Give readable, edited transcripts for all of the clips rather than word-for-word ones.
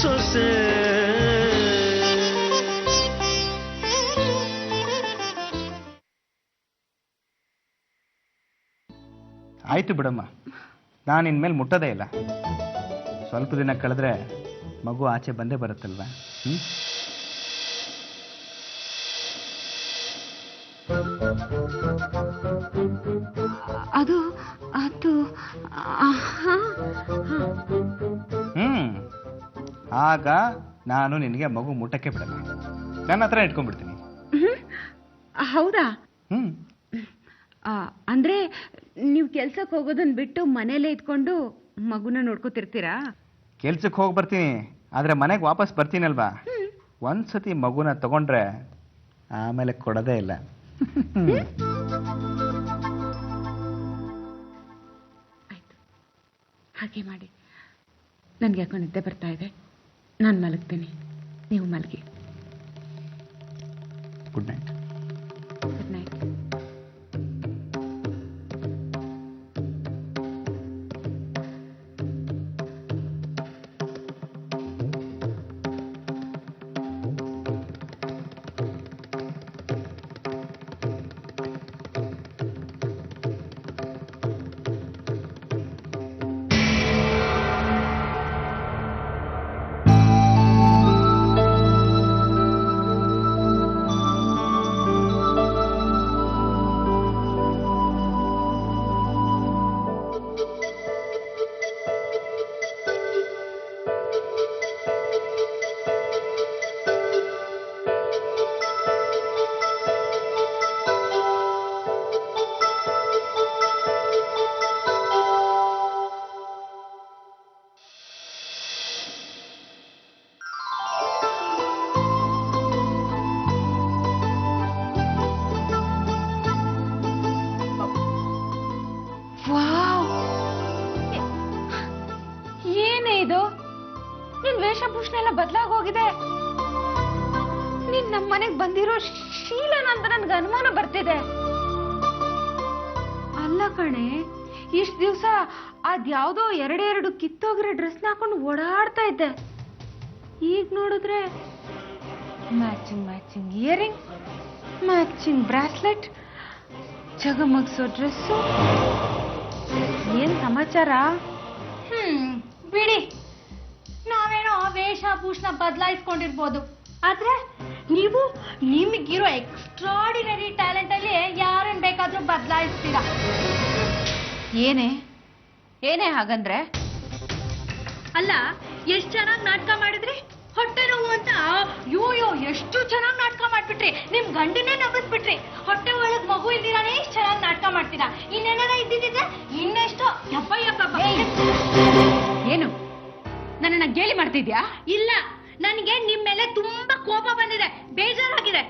ಸೊಸೆ. ಆಯ್ತು ಬಿಡಮ್ಮ, ನಾನು ಇನ್ಮೇಲೆ ಮುಟ್ಟೋದೇ ಇಲ್ಲ. ಸ್ವಲ್ಪ ದಿನ ಕಳೆದ್ರೆ ಮಗು ಆಚೆ ಬಂದೇ ಬರುತ್ತಲ್ವಾ. ಅದು ಅದು ಆಗ ನಾನು ನಿನಗೆ ಮಗು ಮುಟ್ಟಕ್ಕೆ ಬಿಡಲ್ಲ, ನನ್ನ ಹತ್ರ ಇಟ್ಕೊಂಡ್ಬಿಡ್ತೀನಿ. ಹೌದಾ? ಅಂದ್ರೆ ನೀವು ಕೆಲ್ಸಕ್ಕೆ ಹೋಗೋದನ್ನ ಬಿಟ್ಟು ಮನೇಲೆ ಇದ್ಕೊಂಡು ಮಗುನ ನೋಡ್ಕೋತಿರ್ತೀರಾ? ಕೆಲ್ಸಕ್ಕೆ ಹೋಗಿ ಬರ್ತೀನಿ, ಆದ್ರೆ ಮನೆಗೆ ವಾಪಸ್ ಬರ್ತೀನಲ್ವಾ, ಒಂದ್ಸತಿ ಮಗುನ ತಗೊಂಡ್ರೆ ಆಮೇಲೆ ಕೊಡೋದೇ ಇಲ್ಲ. ಆಯ್ತು, ಹಾಗೆ ಮಾಡಿ. ನನ್ಗೆ ಯಾಕೋ ನಿದ್ದೆ ಬರ್ತಾ ಇದೆ, ನಾನು ಮಲಗ್ತೀನಿ, ನೀವು ಮಲಗಿ. Good night. Good night. ವೇಷಭೂಷಣ ಎಲ್ಲ ಬದಲಾಗೋಗಿದೆ. ನೀನ್ ನಮ್ಮ ಮನೆಗೆ ಬಂದಿರೋ ಶೀಲನ ಅಂತ ನನ್ಗೆ ಅನುಮಾನ ಬರ್ತಿದೆ. ಅಲ್ಲ ಕಣೆ, ಇಷ್ಟ ದಿವಸ ಅದ್ಯಾವುದೋ ಎರಡೆರಡು ಕಿತ್ತೋಗಿರೋ ಡ್ರೆಸ್ನ ಹಾಕೊಂಡು ಓಡಾಡ್ತಾ ಇದ್ದೆ. ಈಗ ನೋಡಿದ್ರೆ matching matching earring, matching bracelet, ಜಗಮಗ್ಸೋ ಡ್ರೆಸ್ಸು. ಏನ್ ಸಮಾಚಾರ? ಬಿಡಿ, ನಾವೇನೋ ವೇಷಭೂಷಣ ಬದಲಾಯಿಸ್ಕೊಂಡಿರ್ಬೋದು, ಆದ್ರೆ ನೀವು ನಿಮಗಿರೋ ಎಕ್ಸ್ಟ್ರಾಡಿನರಿ ಟ್ಯಾಲೆಂಟ್ ಅಲ್ಲಿ ಯಾರನ್ನ ಬೇಕಾದ್ರೂ ಬದಲಾಯಿಸ್ತೀರಾ. ಏನೇ ಏನೇ ಹಾಗಂದ್ರೆ? ಅಲ್ಲ, ಎಷ್ಟು ಚೆನ್ನಾಗಿ ನಾಟಕ ಮಾಡಿದ್ರಿ, ಹೊಟ್ಟೆ ನೋವು ಅಂತ. ಯೋಯೋ, ಎಷ್ಟು ಚೆನ್ನಾಗಿ ನಾಟಕ ಮಾಡ್ಬಿಟ್ರಿ, ನಿಮ್ ಗಂಡನೇ ನಗಿಸ್ಬಿಟ್ರಿ. ಹೊಟ್ಟೆ ಒಳಗ್ ಮಗು ಇಲ್ದಿರಾನೇ ಇಷ್ಟು ಚೆನ್ನಾಗಿ ನಾಟಕ ಮಾಡ್ತೀರಾ. ಇನ್ನೇನಾರ ಇದ್ದಿದ್ದೆ ಇನ್ನೆಷ್ಟು. ಏನು ನನ್ನನ್ನ ಗೇಲಿ ಮಾಡ್ತಿದ್ಯಾ? ಇಲ್ಲ, ನನಗೆ ನಿಮ್ ಮೇಲೆ ತುಂಬಾ ಕೋಪ ಬಂದಿದೆ, ಬೇಜಾರಾಗಿದೆ.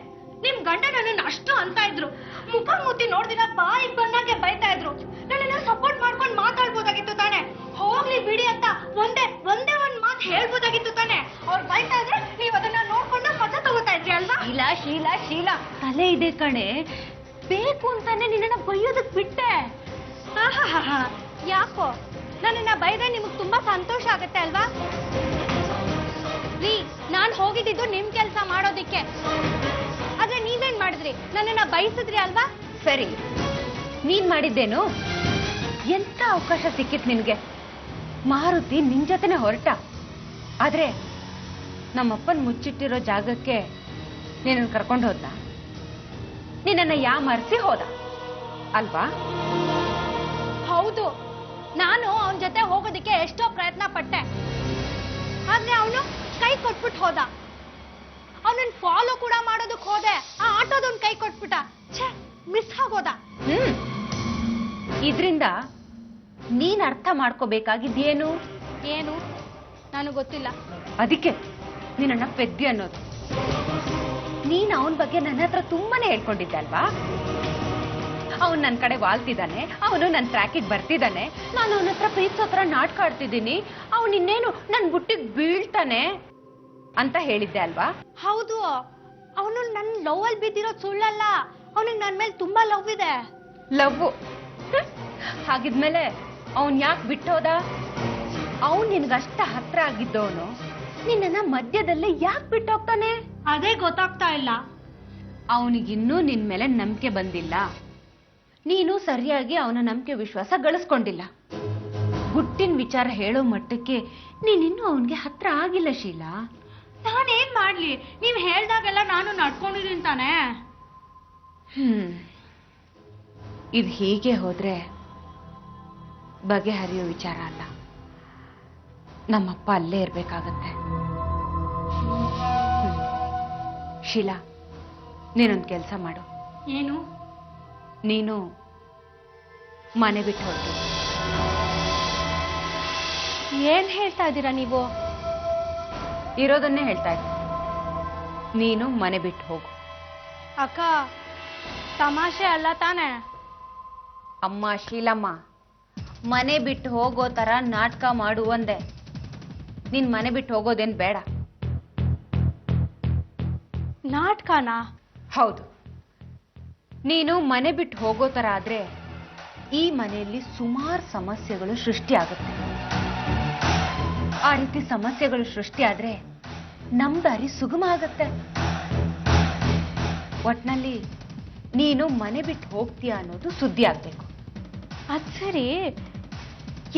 ನಿಮ್ ಗಂಡ ನನ್ನನ್ನು ಅಷ್ಟು ಅಂತ ಇದ್ರು, ಮುಖ ಮುತ್ತಿ ನೋಡ್ದಿನ ಬಾಯಿಗೆ ಬಂದಾಗೆ ಬೈತಾ ಇದ್ರು. ನನ್ನನ್ನ ಸಪೋರ್ಟ್ ಮಾಡ್ಕೊಂಡು ಮಾತಾಡ್ಬೋದಾಗಿತ್ತು ತಾನೆ. ಹೋಗ್ಲಿ ಬಿಡಿ ಅಂತ ಒಂದೇ ಒಂದ್ ಮಾತು ಹೇಳ್ಬೋದಾಗಿತ್ತು ತಾನೆ. ಅವ್ರು ಬೈತಾ ಇದ್ರೆ ನೀವ್ ಅದನ್ನ ನೋಡ್ಕೊಂಡು ಮಜಾ ತಗೋತಾ ಇದ್ರಿ ಅಲ್ವಾ? ಶೀಲಾ ಶೀಲಾ ಶೀಲಾ, ತಲೆ ಇದೆ ಕಣೆ, ಬೇಕು ಅಂತಾನೆ ನಿನ್ನನ್ನ ಬೈಯೋದಕ್ ಬಿಟ್ಟೆ. ಯಾಕೋ ನನ್ನನ್ನ ಬೈದ್ರೆ ನಿಮಗ್ ತುಂಬಾ ಸಂತೋಷ ಆಗತ್ತೆ ಅಲ್ವಾ? ರೀ, ನಾನ್ ಹೋಗಿದ್ದು ನಿಮ್ ಕೆಲ್ಸ ಮಾಡೋದಿಕ್ಕೆ, ಆದ್ರೆ ನೀವೇನ್ ಮಾಡಿದ್ರಿ, ನನ್ನನ್ನ ಬಯಸಿದ್ರಿ ಅಲ್ವಾ? ಸರಿ, ನೀನ್ ಮಾಡಿದ್ದೇನು? ಎಂತ ಅವಕಾಶ ಸಿಕ್ಕಿತ್ ನಿನ್ಗೆ. ಮಾರುತಿ ನಿನ್ ಜೊತೆನೆ ಹೊರಟ, ಆದ್ರೆ ನಮ್ಮಪ್ಪನ್ ಮುಚ್ಚಿಟ್ಟಿರೋ ಜಾಗಕ್ಕೆ ನೀನನ್ನ ಕರ್ಕೊಂಡು ಹೋದ, ನಿನ್ನನ್ನ ಯಾಮರ್ಸಿ ಹೋದ ಅಲ್ವಾ? ಹೌದು, ನಾನು ಅವನ ಜೊತೆ ಹೋಗೋದಿಕ್ಕೆ ಎಷ್ಟೋ ಪ್ರಯತ್ನ ಪಟ್ಟೆ, ಆದ್ರೆ ಅವನು ಕೈ ಕೊಟ್ಬಿಟ್ಟು ಹೋದ. ಅವನನ್ನ ಫಾಲೋ ಕೂಡ ಮಾಡೋದಕ್ಕೆ ಹೋದೆ, ಆ ಆಟೋದವ್ನ ಕೈ ಕೊಟ್ಬಿಟ್ಟ. ಛೇ, ಮಿಸ್ ಆಗೋದ. ಇದ್ರಿಂದ ನೀನ್ ಅರ್ಥ ಮಾಡ್ಕೋಬೇಕಾಗಿದ್ದೇನು? ಏನು? ನನಗೆ ಗೊತ್ತಿಲ್ಲ. ಅದಕ್ಕೆ ನೀನನ್ನ ಪೆದ್ದಿ ಅನ್ನೋದು. ನೀನ್ ಅವನ ಬಗ್ಗೆ ನನ್ನ ಹತ್ರ ತುಂಬಾನೇ ಹೇಳ್ಕೊಂಡಿದ್ದೆ ಅಲ್ವಾ? ಅವನು ನನ್ನ ಕಡೆ ವಾಲ್ತಿದ್ದಾನೆ, ಅವನು ನನ್ನ ಟ್ರ್ಯಾಕಿಗೆ ಬರ್ತಿದ್ದಾನೆ, ನಾನು ಅವನ ಹತ್ರ ಪ್ರೀತಿಸೋ ಹತ್ರ ನಾಟಕ ಆಡ್ತಿದ್ದೀನಿ, ಅವನು ಇನ್ನೇನು ನನ್ನ ಬುಟ್ಟಿಗೆ ಬೀಳ್ತಾನೆ ಅಂತ ಹೇಳಿದ್ದೆ ಅಲ್ವಾ? ಹೌದು, ಅವನು ನನ್ನ ಲವ್ ಅಲ್ಲಿ ಬಿದ್ದಿರೋದು ಸುಳ್ಳಲ್ಲ. ಅವನಿಗೆ ನನ್ನ ಮೇಲೆ ತುಂಬಾ ಲವ್ ಇದೆ. ಲವ್? ಹಾಗಿದ್ಮೇಲೆ ಅವನ್ ಯಾಕೆ ಬಿಟ್ಟೋದ? ಅವನು ನಿನ್ಗಷ್ಟ ಹತ್ರ ಆಗಿದ್ದವನು ನಿನ್ನ ಮಧ್ಯದಲ್ಲೇ ಯಾಕೆ ಬಿಟ್ಟು ಹೋಗ್ತಾನೆ? ಅದೇ ಗೊತ್ತಾಗ್ತಾ ಇಲ್ಲ. ಅವನಿಗಿನ್ನೂ ನಿನ್ ಮೇಲೆ ನಂಬಿಕೆ ಬಂದಿಲ್ಲ. ನೀನು ಸರಿಯಾಗಿ ಅವನ ನಂಬಿಕೆ ವಿಶ್ವಾಸ ಗಳಿಸ್ಕೊಂಡಿಲ್ಲ. ಗುಟ್ಟಿನ ವಿಚಾರ ಹೇಳೋ ಮಟ್ಟಕ್ಕೆ ನೀನಿನ್ನೂ ಅವನಿಗೆ ಹತ್ರ ಆಗಿಲ್ಲ ಶೀಲಾ. ನಾನೇನ್ ಮಾಡ್ಲಿ? ನೀವ್ ಹೇಳ್ದಾಗೆಲ್ಲ ನಾನು ನಡ್ಕೊಂಡಿದ್ದೀನಿ ತಾನೆ. ಇದು ಹೀಗೆ ಹೋದ್ರೆ ಬಗೆಹರಿಯೋ ವಿಚಾರ ಅಲ್ಲ. ನಮ್ಮಪ್ಪ ಅಲ್ಲೇ ಇರ್ಬೇಕಾಗತ್ತೆ. ಶೀಲಾ, ನೀನೊಂದು ಕೆಲಸ ಮಾಡು. ಏನು? ನೀನು ಮನೆ ಬಿಟ್ಟು ಹೊರಟು. ಏನ್ ಹೇಳ್ತಾ ಇದ್ದೀರಾ ನೀವು? ಇರೋದನ್ನೇ ಹೇಳ್ತಾ ಇದ್ದೀನಿ. ನೀನು ಮನೆ ಬಿಟ್ಟು ಹೋಗು. ಅಕ್ಕ, ತಮಾಷೆ ಅಲ್ಲ ತಾನೆ? ಅಮ್ಮ ಶೀಲಮ್ಮ, ಮನೆ ಬಿಟ್ಟು ಹೋಗೋ ತರ ನಾಟಕ ಮಾಡು ಒಂದೇ. ನೀನ್ ಮನೆ ಬಿಟ್ಟು ಹೋಗೋದೇನ್ ಬೇಡ. ನಾಟಕನಾ? ಹೌದು. ನೀನು ಮನೆ ಬಿಟ್ಟು ಹೋಗೋ ತರ ಆದ್ರೆ ಈ ಮನೆಯಲ್ಲಿ ಸುಮಾರು ಸಮಸ್ಯೆಗಳು ಸೃಷ್ಟಿ ಆಗುತ್ತೆ. ಆ ರೀತಿ ಸಮಸ್ಯೆಗಳು ಸೃಷ್ಟಿ ಆದ್ರೆ ನಮ್ ದಾರಿ ಸುಗಮ ಆಗತ್ತೆ. ಒಟ್ನಲ್ಲಿ ನೀನು ಮನೆ ಬಿಟ್ಟು ಹೋಗ್ತೀಯ ಅನ್ನೋದು ಸುದ್ದಿ ಆಗ್ಬೇಕು. ಅದ್ ಸರಿ,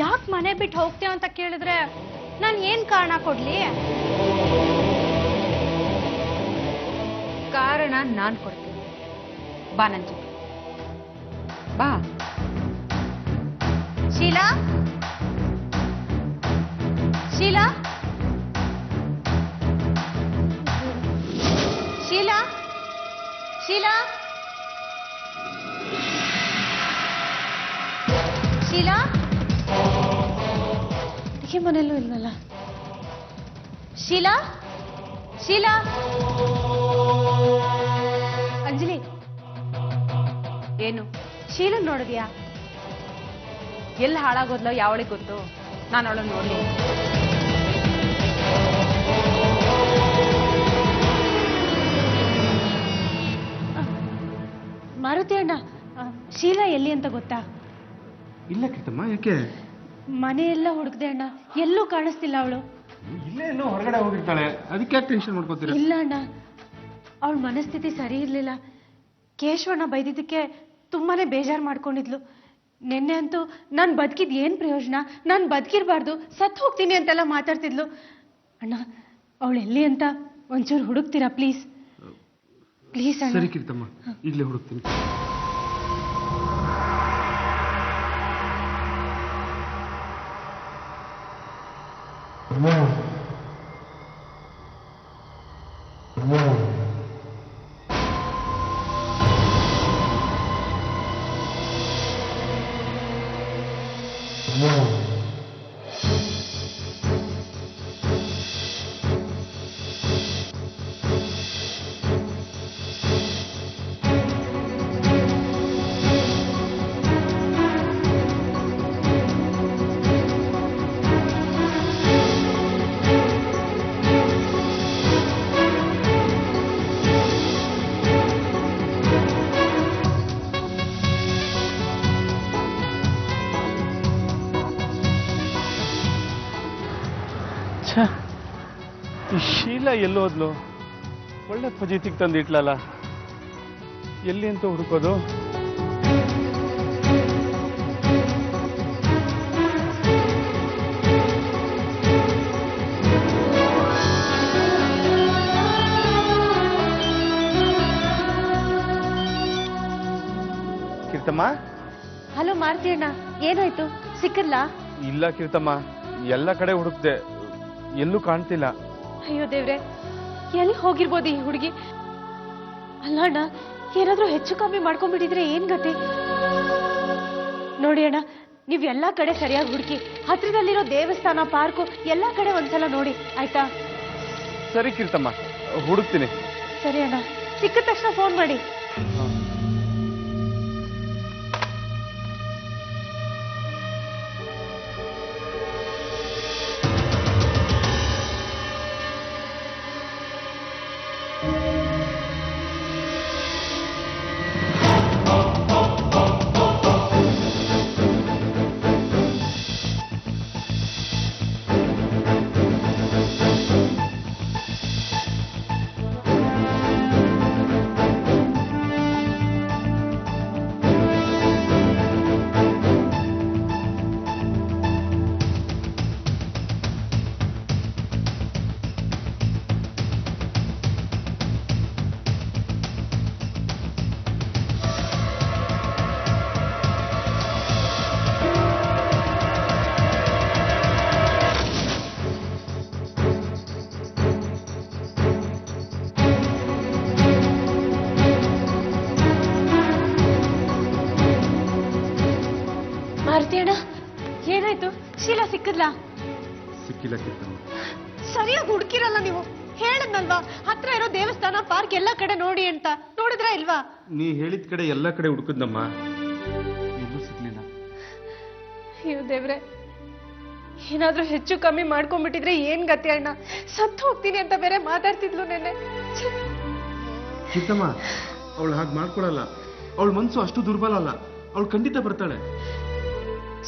ಯಾಕೆ ಮನೆ ಬಿಟ್ಟು ಹೋಗ್ತೀಯ ಅಂತ ಕೇಳಿದ್ರೆ ನಾನು ಏನ್ ಕಾರಣ ಕೊಡ್ಲಿ? ಕಾರಣ ನಾನ್ ಕೊಡ್ತೀನಿ. ಬಾ ನನ್ ಜೊತೆ ಬಾ. ಶೀಲಾ, ಶೀಲಾ, ಶೀಲಾ, ಶೀಲಾ, ಶೀಲಾ. ಈ ಮನೆಯಲ್ಲೂ ಇಲ್ವಲ್ಲ. ಶೀಲಾ, ಶೀಲಾ. ಅಂಜಲಿ, ಏನು? ಶೀಲನ್ ನೋಡಿದ್ಯಾ? ಎಲ್ಲಿ ಹಾಳಾಗೋದ್ಲೋ ಯಾವಳಿಗೆ ಗೊತ್ತು. ನಾನು ಅವಳನ್ನು ನೋಡ್ಲಿ. ಮಾರುತಿ ಅಣ್ಣ, ಶೀಲಾ ಎಲ್ಲಿ ಅಂತ ಗೊತ್ತಾ? ಇಲ್ಲ ಕೀರ್ತಮ್ಮ, ಯಾಕೆ? ಮನೆಯೆಲ್ಲ ಹುಡುಕ್ದೆ ಅಣ್ಣ, ಎಲ್ಲೂ ಕಾಣಿಸ್ತಿಲ್ಲ ಅವಳು. ಇಲ್ಲೇ ಎಲ್ಲೋ ಹೊರಗಡೆ ಹೋಗಿರ್ತಾಳೆ, ಅದಕ್ಕೆ ಯಾಕೆ ಟೆನ್ಷನ್ ಮಾಡ್ಕೋತೀರ? ಇಲ್ಲ ಅಣ್ಣ, ಅವಳ ಮನಸ್ಥಿತಿ ಸರಿ ಇರ್ಲಿಲ್ಲ. ಕೇಶವಣ್ಣ ಬೈದಿದ್ದಕ್ಕೆ ತುಂಬಾನೇ ಬೇಜಾರು ಮಾಡ್ಕೊಂಡಿದ್ಲು. ನಿನ್ನೆ ಅಂತೂ ನಾನು ಬದುಕಿದ್ ಏನ್ ಪ್ರಯೋಜನ, ನಾನು ಬದುಕಿರ್ಬಾರ್ದು, ಸತ್ತು ಹೋಗ್ತೀನಿ ಅಂತೆಲ್ಲ ಮಾತಾಡ್ತಿದ್ಲು. ಅಣ್ಣ, ಅವಳು ಎಲ್ಲಿ ಅಂತ ಒಂಚೂರು ಹುಡುಕ್ತೀರಾ ಪ್ಲೀಸ್? ಪ್ಲೀಸ್ ಅಣ್ಣ. ಸರಿ ಕೀರ್ತಮ್ಮ, ಈಗಲೇ ಹುಡುಕ್ತೀನಿ. ಈ ಶೀಲಾ ಎಲ್ಲೋದ್ಲು? ಒಳ್ಳೆ ಫಜೀತಿಗೆ ತಂದು ಇಟ್ಲಲ್ಲ, ಎಲ್ಲಿ ಅಂತ ಹುಡುಕೋದು? ಕೀರ್ತಮ್ಮ? ಹಲೋ ಮಾರುತಿ ಅಣ್ಣ, ಏನಾಯ್ತು? ಸಿಕ್ಕಲ್ಲ? ಇಲ್ಲ ಕೀರ್ತಮ್ಮ, ಎಲ್ಲ ಕಡೆ ಹುಡುಕ್ದೆ, ಎಲ್ಲೂ ಕಾಣ್ತಿಲ್ಲ. ಅಯ್ಯೋ ದೇವ್ರೆ, ಎಲ್ಲಿ ಹೋಗಿರ್ಬೋದು ಈ ಹುಡುಗಿ? ಅಲ್ಲ ಅಣ್ಣ, ಏನಾದ್ರೂ ಹೆಚ್ಚು ಕಮ್ಮಿ ಮಾಡ್ಕೊಂಡ್ಬಿಟ್ಟಿದ್ರೆ ಏನ್ ಗತಿ? ನೋಡಿ ಅಣ್ಣ, ನೀವ್ ಎಲ್ಲಾ ಕಡೆ ಸರಿಯಾಗಿ ಹುಡುಕಿ, ಹತ್ರದಲ್ಲಿರೋ ದೇವಸ್ಥಾನ, ಪಾರ್ಕು ಎಲ್ಲಾ ಕಡೆ ಒಂದ್ಸಲ ನೋಡಿ, ಆಯ್ತಾ? ಸರಿ ಕೀರ್ತಮ್ಮ, ಹುಡುಕ್ತೀನಿ. ಸರಿ ಅಣ್ಣ, ಸಿಕ್ಕಿದ ತಕ್ಷಣ ಫೋನ್ ಮಾಡಿ. ಸಿಕ್ಕಿದ್ಲ? ಸಿಕ್ಕಿಲ್ಲ ಕೀರ್ತಮ್ಮ. ಸರಿಯಾಗಿ ಹುಡುಕಿರಲ್ಲ ನೀವು. ಹೇಳದ್ನಲ್ವಾ ಹತ್ರ ಇರೋ ದೇವಸ್ಥಾನ ಪಾರ್ಕ್ ಎಲ್ಲ ಕಡೆ ನೋಡಿ ಅಂತ. ನೋಡಿದ್ರ ಇಲ್ವಾ? ನೀ ಹೇಳಿದ ಕಡೆ ಎಲ್ಲ ಕಡೆ ಹುಡುಕದ್ನಮ್ಮ, ಎಲ್ಲೂ ಸಿಗ್ಲಿಲ್ಲ. ಅಯ್ಯೋ ದೇವ್ರೆ, ಏನಾದ್ರೂ ಹೆಚ್ಚು ಕಮ್ಮಿ ಮಾಡ್ಕೊಂಡ್ಬಿಟ್ಟಿದ್ರೆ ಏನ್ ಗತಿ ಅಣ್ಣ. ಸತ್ತು ಹೋಗ್ತೀನಿ ಅಂತ ಬೇರೆ ಮಾತಾಡ್ತಿದ್ಲು ನೆನ್ನೆ. ಕೀರ್ತಮ್ಮ, ಅವಳು ಹಾಗೆ ಮಾಡ್ಕೊಳಲ್ಲ. ಅವಳ ಮನ್ಸು ಅಷ್ಟು ದುರ್ಬಲ ಅಲ್ಲ. ಅವಳು ಖಂಡಿತ ಬರ್ತಾಳೆ.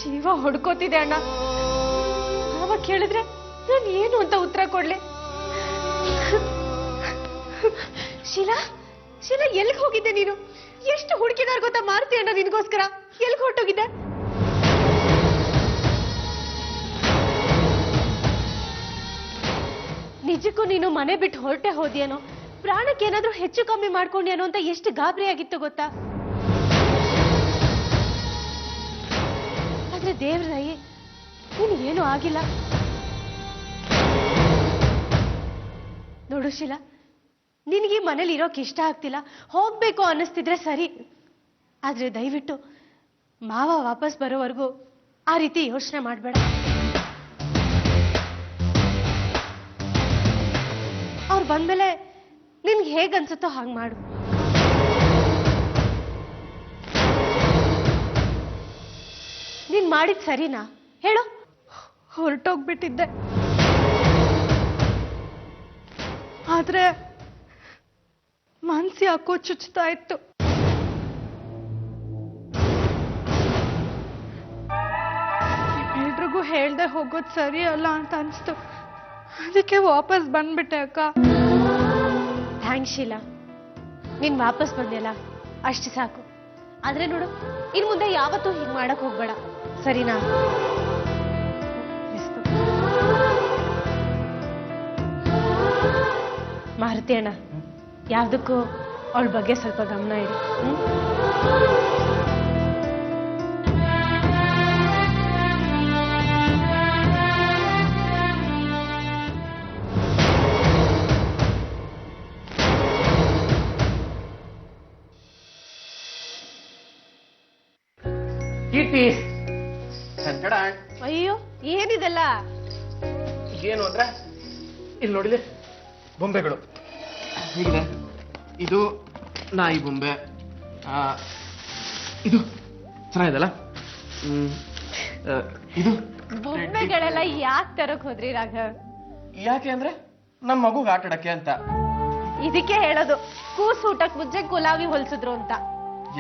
ಜೀವ ಹೊಡ್ಕೋತಿದೆ ಅಣ್ಣ. ಅವಾಗ ಕೇಳಿದ್ರೆ ನಾನು ಏನು ಅಂತ ಉತ್ತರ ಕೊಡ್ಲಿ? ಶೀಲಾ, ಶೀಲಾ ಎಲ್ಗ್ ಹೋಗಿದ್ದೆ ನೀನು? ಎಷ್ಟು ಹುಡುಕಿದಾರ ಗೊತ್ತಾ ಮಾರುತಿ ಅಣ್ಣ ನಿನ್ಗೋಸ್ಕರ. ಎಲ್ಗ್ ಹೊರಟೋಗಿದ್ದೆ? ನಿಜಕ್ಕೂ ನೀನು ಮನೆ ಬಿಟ್ಟು ಹೊರಟೆ ಹೋದ್ಯೇನೋ, ಪ್ರಾಣಕ್ಕೆ ಏನಾದ್ರೂ ಹೆಚ್ಚು ಕಮ್ಮಿ ಮಾಡ್ಕೊಂಡ್ಯಾನೋ ಅಂತ ಎಷ್ಟು ಗಾಬರಿ ಆಗಿತ್ತು ಗೊತ್ತಾ? ಆದ್ರೆ ದೇವ್ರ ದಯೆ, ನೀನು ಏನೂ ಆಗಿಲ್ಲ. ನೋಡು ಶೀಲಾ, ನಿನಗೆ ಮನೇಲಿ ಇರೋಕೆ ಇಷ್ಟ ಆಗ್ತಿಲ್ಲ, ಹೋಗ್ಬೇಕು ಅನ್ನಿಸ್ತಿದ್ರೆ ಸರಿ. ಆದ್ರೆ ದಯವಿಟ್ಟು ಮಾವ ವಾಪಸ್ ಬರೋವರೆಗೂ ಆ ರೀತಿ ಯೋಚನೆ ಮಾಡಬೇಡ. ಅವ್ರು ಬಂದ್ಮೇಲೆ ನಿನ್ಗೆ ಹೇಗನ್ಸುತ್ತೋ ಹಾಗೆ ಮಾಡು. ನೀನ್ ಮಾಡಿದ್ ಸರಿನಾ ಹೇಳು? ಹೊರಟೋಗ್ಬಿಟ್ಟಿದ್ದೆ, ಆದ್ರೆ ಮನ್ಸು ಯಾಕೋ ಚುಚ್ತಾ ಇತ್ತು. ಎಲ್ರಿಗೂ ಹೇಳ್ದೆ ಹೋಗೋದು ಸರಿ ಅಲ್ಲ ಅಂತ ಅನ್ಸ್ತು. ಅದಕ್ಕೆ ವಾಪಸ್ ಬಂದ್ಬಿಟ್ಟೆ ಅಕ್ಕ. ಥ್ಯಾಂಕ್ಸ್ ಶೀಲಾ, ನೀನ್ ವಾಪಸ್ ಬಂದೆಲ್ಲ ಅಷ್ಟು ಸಾಕು. ಆದ್ರೆ ನೋಡು, ಇನ್ ಮುಂದೆ ಯಾವತ್ತೂ ಹೀಗೆ ಮಾಡಕ್ ಹೋಗ್ಬೇಡ, ಸರಿನಾ? ಮಾರುತಿ ಅಣ್ಣ, ಯಾವ್ದಕ್ಕೂ ಅವಳ ಬಗ್ಗೆ ಸ್ವಲ್ಪ ಗಮನ ಇಡಿ. ಕೀರ್ತಿ, ಕನ್ನಡ ಅಯ್ಯೋ ಏನಿದೆಲ್ಲ? ಏನು ಅಂದ್ರೆ ಇಲ್ಲಿ ನೋಡಿದೆ ಬೊಂಬೆಗಳು ಹೀಗಿದೆ. ಇದು ನಾಯಿ ಬೊಂಬೆ, ಇದು ಚೆನ್ನಾಗಿದೆಲ್ಲ. ಇದು ಬೊಂಬೆಗಳೆಲ್ಲ ಯಾಕೆ ತರಕ್ ಹೋದ್ರಿ ರಾಘವ್? ಯಾಕೆ ಅಂದ್ರೆ ನಮ್ಮ ಮಗುಗೆ ಆಟ ಆಡಕ್ಕೆ ಅಂತ. ಇದಕ್ಕೆ ಹೇಳೋದು ಕೂಸು ಊಟಕ್ ಮುಂಚೆ ಗುಲಾಬಿ ಹೊಲ್ಸಿದ್ರು ಅಂತ.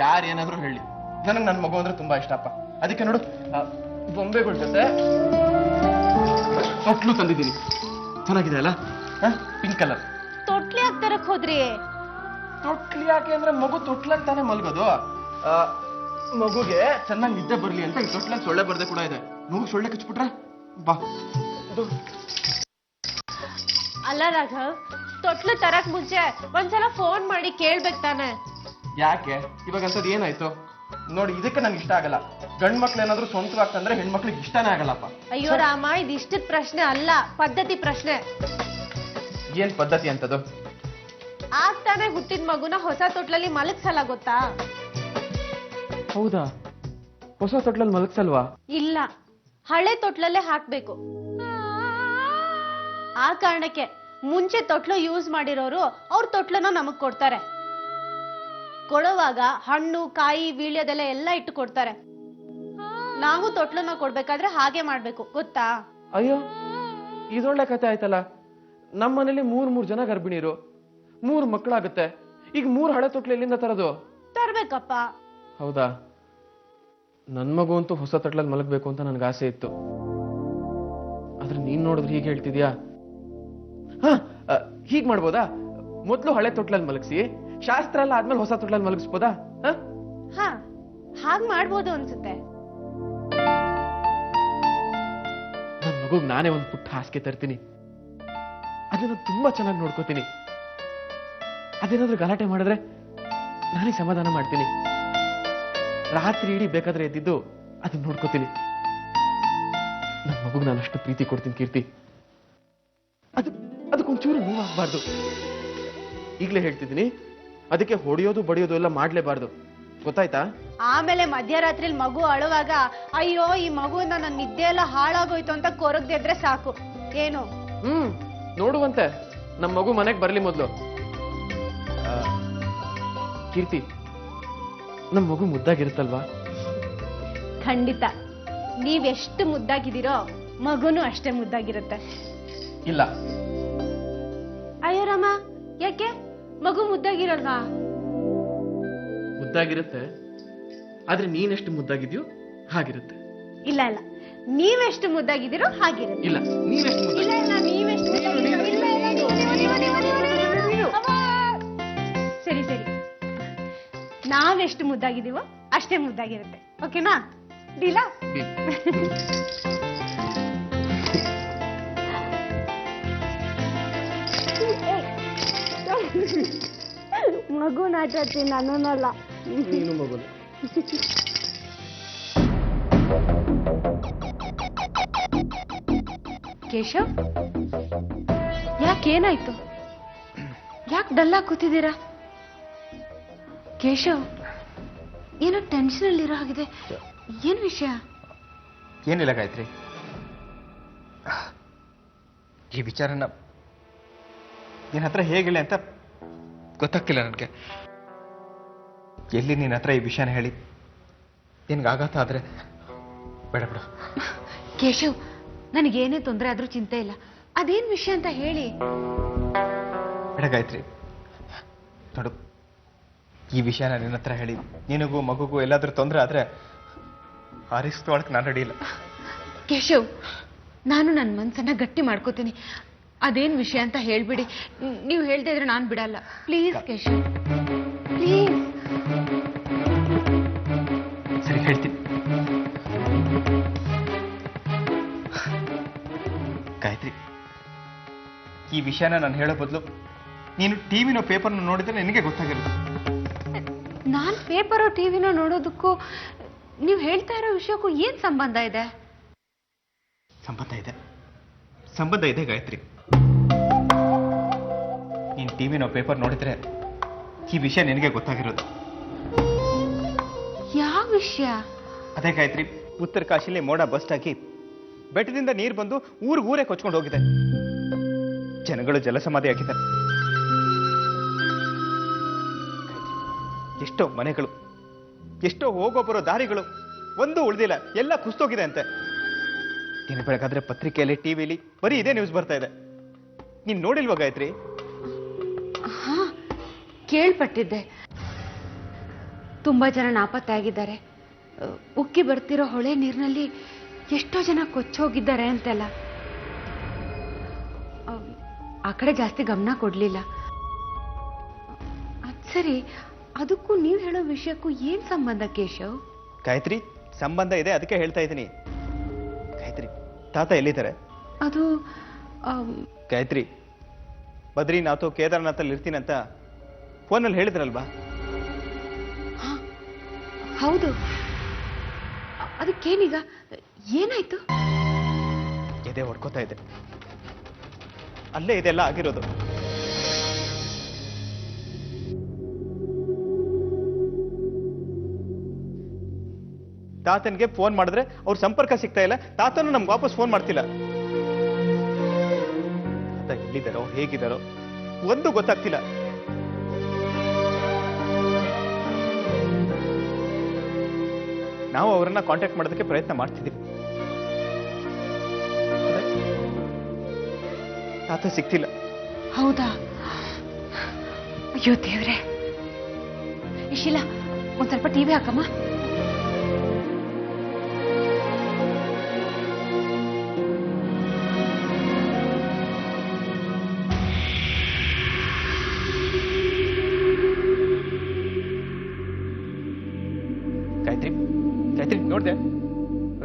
ಯಾರೇನಾದ್ರೂ ಹೇಳಿ, ನನಗೆ ನನ್ನ ಮಗು ಅಂದ್ರೆ ತುಂಬಾ ಇಷ್ಟಪ್ಪ. ಅದಕ್ಕೆ ನೋಡು, ಬೊಂಬೆಗಳ ಜೊತೆ ತೊಟ್ಲು ತಂದಿದ್ದೀನಿ. ಚೆನ್ನಾಗಿದೆ ಅಲ್ಲ? Pink colour. ತೊಟ್ಲಿ ಯಾಕೆ ತರಕ್ ಹೋದ್ರಿ? ತೊಟ್ಲು ಯಾಕೆ ಅಂದ್ರೆ ಮಗು ತೊಟ್ಲಲ್ಲಿ ತಾನೇ ಮಲ್ಗೋದು. ಮಗುಗೆ ಚೆನ್ನಾಗಿ ನಿದ್ದೆ ಬರ್ಲಿ ಅಂತ ಈ ತೊಟ್ಲಲ್ಲಿ ಸೊಳ್ಳೆ ಬರ್ದೆ ಕೂಡ ಇದೆ. ಮಗು ಸೊಳ್ಳೆ ಕಚ್ಬಿಟ್ರೆ ಬಾ. ಅಲ್ಲ ರಾಘವ್, ತೊಟ್ಲು ತರಕ್ ಮುಂಚೆ ಒಂದ್ಸಲ ಫೋನ್ ಮಾಡಿ ಕೇಳ್ಬೇಕು ತಾನೆ? ಯಾಕೆ ಇವಾಗ ಅಂತದ್ ಏನಾಯ್ತು? ನೋಡಿ, ಇದಕ್ಕೆ ನಂಗೆ ಇಷ್ಟ ಆಗಲ್ಲ. ಗಂಡ್ ಮಕ್ಳು ಏನಾದ್ರು ಸ್ವಂತವಾಗ್ತಂದ್ರೆ ಹೆಣ್ಮಕ್ಳಿಗೆ ಇಷ್ಟನೇ ಆಗಲ್ಲಪ್ಪ. ಅಯ್ಯೋ ರಾಮ, ಇದು ಇಷ್ಟದ ಪ್ರಶ್ನೆ ಅಲ್ಲ, ಪದ್ಧತಿ ಪ್ರಶ್ನೆ. ಏನ್ ಪದ್ಧತಿ ಅಂತದು? ಆಗ್ತಾನೆ ಹುಟ್ಟಿದ ಮಗುನ ಹೊಸ ತೊಟ್ಲಲ್ಲಿ ಮಲಗ್ಸಲ್ಲ ಗೊತ್ತಾ? ಹೌದಾ? ಹೊಸ ತೊಟ್ಲಲ್ಲಿ ಮಲಗ್ಸಲ್ವಾ? ಇಲ್ಲ, ಹಳೆ ತೊಟ್ಲಲ್ಲೇ ಹಾಕ್ಬೇಕು. ಆ ಕಾರಣಕ್ಕೆ ಮುಂಚೆ ತೊಟ್ಲು ಯೂಸ್ ಮಾಡಿರೋರು ಅವ್ರ ತೊಟ್ಲನ್ನ ನಮಗ್ ಕೊಡ್ತಾರೆ. ಕೊಡುವಾಗ ಹಣ್ಣು ಕಾಯಿ ವೀಳ್ಯದೆಲೆ ಎಲ್ಲ ಇಟ್ಟು ಕೊಡ್ತಾರೆ. ನಾವು ತೊಟ್ಲನ್ನ ಕೊಡ್ಬೇಕಾದ್ರೆ ಹಾಗೆ ಮಾಡ್ಬೇಕು, ಗೊತ್ತಾ? ಅಯ್ಯೋ, ಇದೊಳ್ಳೆ ಕತೆ ಆಯ್ತಲ್ಲ. ನಮ್ಮ ಮನೇಲಿ 3 ಜನ ಗರ್ಭಿಣಿರು, 3 ಮಕ್ಕಳಾಗುತ್ತೆ. ಈಗ 3 ಹಳೆ ತೊಟ್ಲು ಎಲ್ಲಿಂದ ತರೋದು? ತರ್ಬೇಕಪ್ಪ. ಹೌದಾ? ನನ್ ಮಗು ಅಂತೂ ಹೊಸ ತೊಟ್ಲಲ್ಲಿ ಮಲಗಬೇಕು ಅಂತ ನನ್ಗೆ ಆಸೆ ಇತ್ತು. ಆದ್ರೆ ನೀನ್ ನೋಡಿದ್ರೆ ಹೀಗೆ ಹೇಳ್ತಿದ್ಯಾ? ಹೀಗ್ ಮಾಡ್ಬೋದಾ? ಮೊದ್ಲು ಹಳೆ ತೊಟ್ಲಲ್ಲಿ ಮಲಗಿಸಿ, ಶಾಸ್ತ್ರ ಎಲ್ಲ ಆದ್ಮೇಲೆ ಹೊಸ ತೊಟ್ಲಲ್ಲಿ ಮಲಗಿಸ್ಬೋದಾ? ಹಾಗ್ ಮಾಡ್ಬೋದು ಅನ್ಸುತ್ತೆ. ನನ್ ಮಗುಗ್ ನಾನೇ ಒಂದು ಪುಟ್ಟ ಹಾಸಿಗೆ ತರ್ತೀನಿ. ಅದನ್ನ ತುಂಬಾ ಚೆನ್ನಾಗಿ ನೋಡ್ಕೋತೀನಿ. ಅದೇನಾದ್ರೂ ಗಲಾಟೆ ಮಾಡಿದ್ರೆ ನಾನೇ ಸಮಾಧಾನ ಮಾಡ್ತೀನಿ. ರಾತ್ರಿ ಇಡೀ ಬೇಕಾದ್ರೆ ಎದ್ದಿದ್ದು ಅದನ್ನ ನೋಡ್ಕೋತೀನಿ. ನನ್ನ ಮಗುಗ್ ನಾನು ಅಷ್ಟು ಪ್ರೀತಿ ಕೊಡ್ತೀನಿ ಕೀರ್ತಿ. ಅದಕ್ಕೊಂಚೂರು ನೋವಾಗಬಾರ್ದು. ಈಗಲೇ ಹೇಳ್ತಿದ್ದೀನಿ, ಅದಕ್ಕೆ ಹೊಡೆಯೋದು ಬಡಿಯೋದು ಎಲ್ಲ ಮಾಡ್ಲೇಬಾರ್ದು. ಗೊತ್ತಾಯ್ತಾ? ಆಮೇಲೆ ಮಧ್ಯರಾತ್ರಿಲಿ ಮಗು ಅಳುವಾಗ ಅಯ್ಯೋ ಈ ಮಗುವಿಂದ ನನ್ನ ನಿದ್ದೆ ಎಲ್ಲ ಹಾಳಾಗೋಯ್ತು ಅಂತ ಕೊರಗ್ದಿದ್ರೆ ಸಾಕು. ಏನು? ನೋಡುವಂತೆ, ನಮ್ಮ ಮಗು ಮನೆಗೆ ಬರ್ಲಿ ಮೊದ್ಲು. ಕೀರ್ತಿ, ನಮ್ಮ ಮಗು ಮುದ್ದಾಗಿರುತ್ತಲ್ವಾ? ಖಂಡಿತ. ನೀವೆಷ್ಟು ಮುದ್ದಾಗಿದ್ದೀರೋ ಮಗುನು ಅಷ್ಟೇ ಮುದ್ದಾಗಿರುತ್ತೆ. ಇಲ್ಲ. ಅಯ್ಯೋ ರಾಮ, ಯಾಕೆ ಮಗು ಮುದ್ದಾಗಿರಲ್ವಾ? ಮುದ್ದಾಗಿರುತ್ತೆ, ಆದ್ರೆ ನೀನೆಷ್ಟು ಮುದ್ದಾಗಿದ್ಯೋ ಹಾಗಿರುತ್ತೆ. ಇಲ್ಲ ಇಲ್ಲ, ನೀವೆಷ್ಟು ಮುದ್ದಾಗಿದ್ದೀರೋ ಹಾಗಿರುತ್ತೆ. ಇಲ್ಲ, ನೀನೆಷ್ಟು ಮುದ್ದಾಗಿ ಇಲ್ಲ ಇಲ್ಲ, ನೀವೆಷ್ಟು ಮುದ್ದಾಗಿದ್ದೀರೋ. ಇಲ್ಲ ಇಲ್ಲ, ನೀವು. ಅವ್ವ. ಸರಿ ಸರಿ, ನಾವೆಷ್ಟು ಮುದ್ದಾಗಿದ್ದೀವೋ ಅಷ್ಟೇ ಮುದ್ದಾಗಿರುತ್ತೆ. ಓಕೆನಾ? ಡೀಲಾ? ಮಗು ನಾಚತ್ತಿ, ನನ್ನಲ್ಲ. ನೀನು ಮಗುನು. ಕೇಶವ್, ಯಾಕೇನಾಯ್ತು? ಯಾಕೆ ಡಲ್ಲಾಗಿ ಕೂತಿದ್ದೀರಾ? ಕೇಶವ್, ಏನೋ ಟೆನ್ಷನ್ ಅಲ್ಲಿರೋ ಹಾಗಿದೆ. ಏನ್ ವಿಷಯ? ಏನಿಲ್ಲ ಗಾಯತ್ರಿ, ಈ ವಿಚಾರನ ನಿನ್ನ ಹತ್ರ ಹೇಗಿಲ್ಲ ಅಂತ ಗೊತ್ತಾಗ್ತಿಲ್ಲ ನನಗೆ. ಎಲ್ಲಿ ನಿನ್ನ ಹತ್ರ ಈ ವಿಷಯನ ಹೇಳಿ ನಿನ್ಗೆ ಆಘಾತ ಆದ್ರೆ ಬೇಡ ಬಿಡು. ಕೇಶವ್, ನನಗೇನೇ ತೊಂದರೆ ಆದ್ರೂ ಚಿಂತೆ ಇಲ್ಲ. ಅದೇನ್ ವಿಷಯ ಅಂತ ಹೇಳಿ. ಬೇಡ ಗಾಯತ್ರಿ, ನೋಡು, ಈ ವಿಷಯನ ನಿನ್ನ ಹತ್ರ ಹೇಳಿ ನಿನಗೂ ಮಗುಗೂ ಎಲ್ಲಾದ್ರೂ ತೊಂದರೆ ಆದ್ರೆ ಆ ರಿಸ್ಕ್ ತೊಗೊಳಕ್ ನಾನು ರೆಡಿ ಇಲ್ಲ. ಕೇಶವ್, ನಾನು ನನ್ನ ಮನ್ಸನ್ನ ಗಟ್ಟಿ ಮಾಡ್ಕೋತೀನಿ. ಅದೇನ್ ವಿಷಯ ಅಂತ ಹೇಳ್ಬಿಡಿ. ನೀವು ಹೇಳ್ತಾ ಇದ್ರೆ ನಾನು ಬಿಡಲ್ಲ. Please Keshav, please. ಸರಿ, ಹೇಳ್ತೀನಿ. ಗಾಯತ್ರಿ, ಈ ವಿಷಯನ ನಾನು ಹೇಳೋ ಬದಲು ನೀನು ಟಿವಿನೋ ಪೇಪರ್ನ ನೋಡಿದ್ರೆ ನಿನಗೆ ಗೊತ್ತಾಗಿರುತ್ತೆ. ನಾನ್ ಪೇಪರ್ ಟಿವಿನ ನೋಡೋದಕ್ಕೂ ನೀವು ಹೇಳ್ತಾ ಇರೋ ವಿಷಯಕ್ಕೂ ಏನ್ ಸಂಬಂಧ ಇದೆ? ಸಂಬಂಧ ಇದೆ ಗಾಯತ್ರಿ. ನೀನು ಟಿವಿನೋ ಪೇಪರ್ ನೋಡಿದ್ರೆ ಈ ವಿಷಯ ನಿನಗೆ ಗೊತ್ತಾಗಿರೋದು. ಯಾವ ವಿಷಯ? ಅದೇ ಗಾಯತ್ರಿ, ಉತ್ತರ ಕಾಶಿಲಿ ಮೋಡ ಬಸ್ಟ್ ಹಾಕಿ ಬೆಟ್ಟದಿಂದ ನೀರು ಬಂದು ಊರೇ ಕೊಚ್ಕೊಂಡು ಹೋಗಿದೆ. ಜನಗಳು ಜಲಸಮಾಧಿ ಹಾಕಿದ್ದಾರೆ. ಎಷ್ಟೋ ಮನೆಗಳು, ಎಷ್ಟೋ ಹೋಗೋ ಬರೋ ದಾರಿಗಳು ಒಂದು ಉಳಿದಿಲ್ಲ, ಎಲ್ಲ ಕುಸ್ತೋಗಿದೆ ಅಂತೆ. ದಿನ ಬೆಳಗಾದ್ರೆ ಪತ್ರಿಕೆಯಲ್ಲಿ ಟಿವಿಲಿ ಬರೀ ಇದೇ ನ್ಯೂಸ್ ಬರ್ತಾ ಇದೆ. ನೀನ್ ನೋಡಿಲ್ವಾ ಗಾಯತ್ರಿ? ಹಾ, ಕೇಳ್ಪಟ್ಟಿದ್ದೆ. ತುಂಬಾ ಜನ ನಾಪತ್ತೆ ಆಗಿದ್ದಾರೆ. ಉಕ್ಕಿ ಬರ್ತಿರೋ ಹೊಳೆ ನೀರಿನಲ್ಲಿ ಎಷ್ಟೋ ಜನ ಕೊಚ್ಚೋಗಿದ್ದಾರೆ ಅಂತೆಲ್ಲ. ಆ ಕಡೆ ಜಾಸ್ತಿ ಗಮನ ಕೊಡ್ಲಿಲ್ಲ. ಅದ್ ಸರಿ, ಅದಕ್ಕೂ ನೀವು ಹೇಳೋ ವಿಷಯಕ್ಕೂ ಏನ್ ಸಂಬಂಧ ಕೇಶವ್? ಗಾಯತ್ರಿ, ಸಂಬಂಧ ಇದೆ, ಅದಕ್ಕೆ ಹೇಳ್ತಾ ಇದ್ದೀನಿ. ಗಾಯತ್ರಿ, ತಾತ ಎಲ್ಲಿದ್ದಾರೆ? ಅದು ಗಾಯತ್ರಿ, ಬದ್ರಿನಾಥ್ ಕೇದಾರ್ನಾಥಲ್ಲಿ ಇರ್ತೀನಂತ ಫೋನಲ್ಲಿ ಹೇಳಿದ್ರಲ್ವಾ? ಹೌದು. ಅದಕ್ಕೇನೀಗ? ಏನಾಯ್ತು? ಎದೆ ಹೊಡ್ಕೋತಾ ಇದೆ. ಅಲ್ಲೇ ಇದೆಲ್ಲ ಆಗಿರೋದು. ತಾತನ್ಗೆ ಫೋನ್ ಮಾಡಿದ್ರೆ ಅವ್ರ ಸಂಪರ್ಕ ಸಿಗ್ತಾ ಇಲ್ಲ. ತಾತನು ನಮ್ಗೆ ವಾಪಸ್ ಫೋನ್ ಮಾಡ್ತಿಲ್ಲ. ತಾತ ಎಲ್ಲಿದ್ದಾರೋ, ಹೇಗಿದ್ದಾರೋ ಒಂದು ಗೊತ್ತಾಗ್ತಿಲ್ಲ. ನಾವು ಅವರನ್ನ ಕಾಂಟ್ಯಾಕ್ಟ್ ಮಾಡೋದಕ್ಕೆ ಪ್ರಯತ್ನ ಮಾಡ್ತಿದ್ದೀವಿ. ತಾತ ಸಿಗ್ತಿಲ್ಲ. ಹೌದಾ? ಅಯ್ಯೋ ದೇವ್ರೆ. ಇಶಿಲಾ, ಒಂದ್ ಸ್ವಲ್ಪ ಟಿವಿ ಹಾಕಮ್ಮ. ಗಾಯತ್ರಿ, ಗಾಯತ್ರಿ, ನೋಡ್ದೆ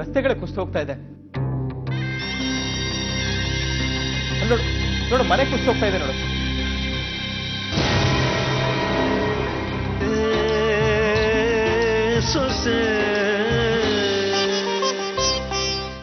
ರಸ್ತೆಗಳೇ ಕುಸ್ತು ಹೋಗ್ತಾ ಇದೆ. ನೋಡು ನೋಡು, ಮನೆ ಕುಸ್ತು ಹೋಗ್ತಾ ಇದೆ ನೋಡು. ಸೊಸೆ